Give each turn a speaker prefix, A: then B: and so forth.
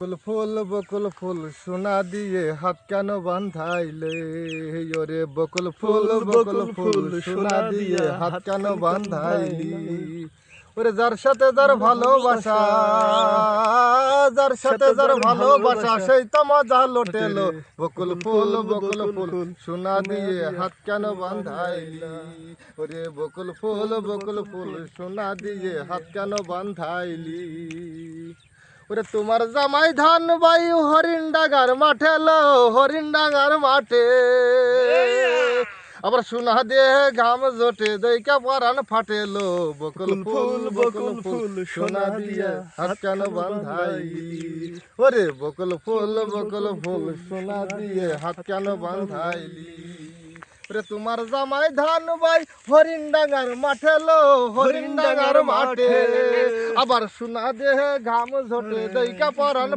A: বকুল ফুল সোনা দিয়ে হাত কেন বান্ধাইলে ওরে বকুল ফুল সোনা দিয়ে হাত কেন বান্ধাইলি ওরে যার সাথে যার ভালোবাসা সেই তো মজা লোটেলো বকুল ফুল সোনা দিয়ে হাত কেন বান্ধাইলি ওরে বকুল ফুল সোনা দিয়ে হাত কেন বান্ধাইলি ওরে তোমার জামাই ধান বাই হরিণ ডাঙ্গার মাঠে লো হরিণ ডাঙ্গার মাঠে আবার সোনা দিয়ে ঘাম জোটে দইকা পরান ফাটেলো বকুল ফুল সোনা দিয়ে হাত কেন বান্ধাইলি ওরে বকুল ফুল সোনা দিয়ে হাত কেন বান্ধাইলি ওরে তোমার জামাই ধান বাই হরিণ ডাঙ্গার মাঠে লো হরিণ ডাঙ্গার মাঠে আবার সোনা দেহে ঘাম ঝোটে দইকা পরান